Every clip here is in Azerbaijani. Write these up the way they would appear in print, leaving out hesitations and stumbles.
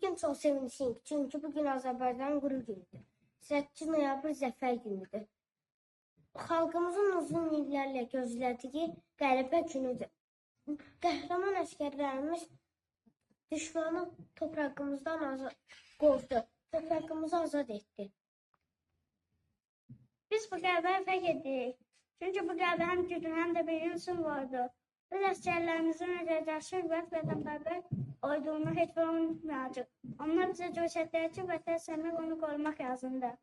Bugün çox sevinçliyik, çünki bugün Azərbaycanın qürur günüdür. 8 noyabr Zəfər günüdür. Xalqımızın uzun illərlə gözlədiyi qələbə günüdür. Qəhrəman əsgərlərimiz düşmanı torpağımızdan qovdu, torpağımızı azad etdi. Biz bu qələbəyə fəxr edirik. Çünki bu qələbənin gücü həm də bir ünsün vardı. Biz əsgərlərimizin necə cəsur və vətənpərvər olduğunu heç vaxt unutmayacağıq. Onlar bizə göstərdilər ki, vətən sevmək, onu qorumaq lazımdır.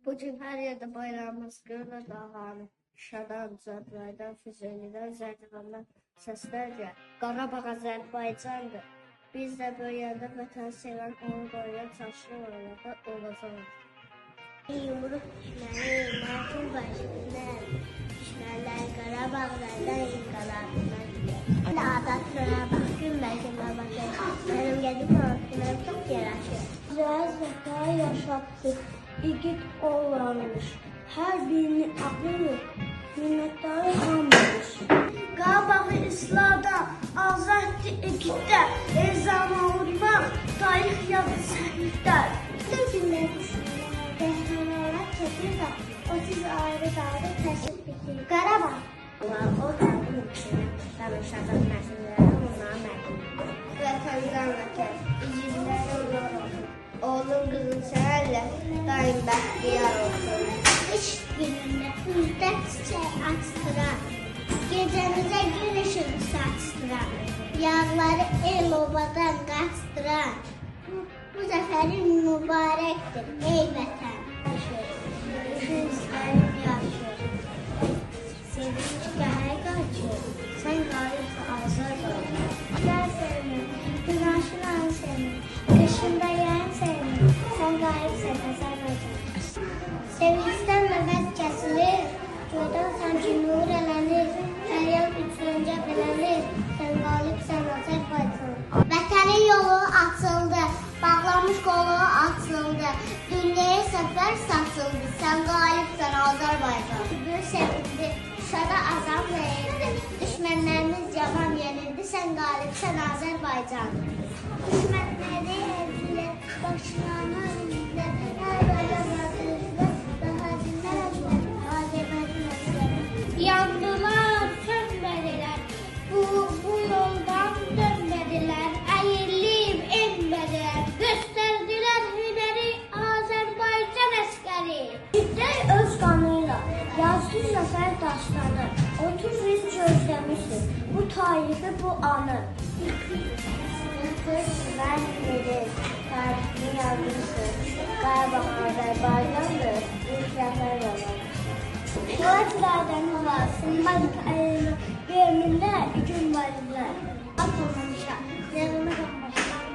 Bugün hər yerdə bayrağımız görünür, dağlarını, Şuşadan, Cəbraydan, Füzelidən, Zərdivandan səslər gəlir. Qarabağ Azərbaycandır. Biz də böyüyəndə vətəni sevən, onu qoruyan, çalışan olacaq. Yumruq düşməni, məsul başımdan, düşmənlər Qarabağlardan inqilabından. Dağdatlara bax, günbəgimə baxır, mənim gədim haqqına çox yaraşır. Zəz vətəni yaşatdı, igid oğlanmış, hər birini ağlayır, minnətdarı hamımış. Qarabağı İslamda, azaddır igiddə, ezana vurmaq, tarix yazı səhiflər. Bütün günlər düşünürlər, qəhrəmanlar çəkirlər, o siz ayrı dağda təşrif bitirir. Qarabağ. O dağın içində danışacaq nəsillərə onların məhkumdur. Vətəndən vətən, igidlərə ular olsun. Oğlum qızın sənərlə daim bəxtiyar olsun. Qış günündə üzdə çiçək açdırar, gecəmizə gün ışığı saçdırar, yağları el obadan qaçdırar. Bu zəfərin mübarəkdir, ey vətən. Düşün istəyim yaşır, sevinç qəhər qaçır, sən qalibsə azar qalır. Gəl sevmir, günahşılan sevmir, qışında yayın sevmir, sən qalibsən azar qalır. Sevincdən nəfəs kəsilir, göydən sanki nur elənir, fəryad üçləncə belənir, sən qalibsən Azərbaycan. Vətənin yolu açıldı, bağlanmış qolu açıldı, dünyaya səfər saçıldı, sən qalibsən Azərbaycan. Gün sevindi, Şuşada azam verildi, düşmənlərimiz yaman yenildi, sən qalibsən Azərbaycan. Düşmənləri evdilər, başlarına indilər, hər bayramlar düzdür, daha dinlərlər, Azərbaycan əsgəri. Yandılar, sönmədilər, bu yoldan dönmədilər, əyilib enmədilər, göstərdilər hünəri Azərbaycan əsgəri. Gidək öz qanıyla, yazdı zəfər dastanı, 30 il gözləmişdir, bu tarihi, bu anı. Qız mən verir, tarixini yazmışdır, Qarabağ Azərbaycandır, ilk zəfər yalanır. Şuatlardan havasın, bank ayını, görmünlər, gün varırlar. Atılmışa, nəğmə qalmışlar,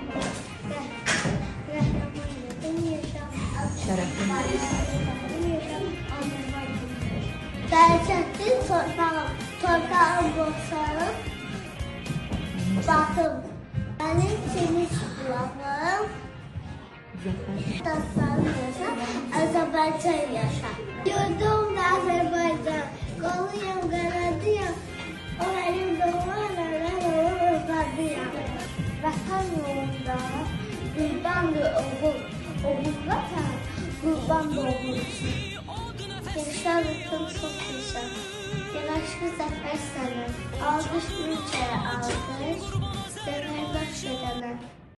rəhmanlıqın yaşam, Azərbaycanın yaşam, Azərbaycanın. Dərçətli torpağım boşalım, batım. Mənim temiz qulağım, dastanı yaşa, Azərbaycan yaşa. Yurdum da Azərbaycan, qoluyum, qanadıyım, o mənim doğmalarım, ovladıyım. Vətən yolunda qurbandır oğul, oğul vətən, qurbandır oğul üçün. Gençler rütüm çok yaşa, yanaşlı zəfər sənə, alqış bir kere alqış, demir baş edənə.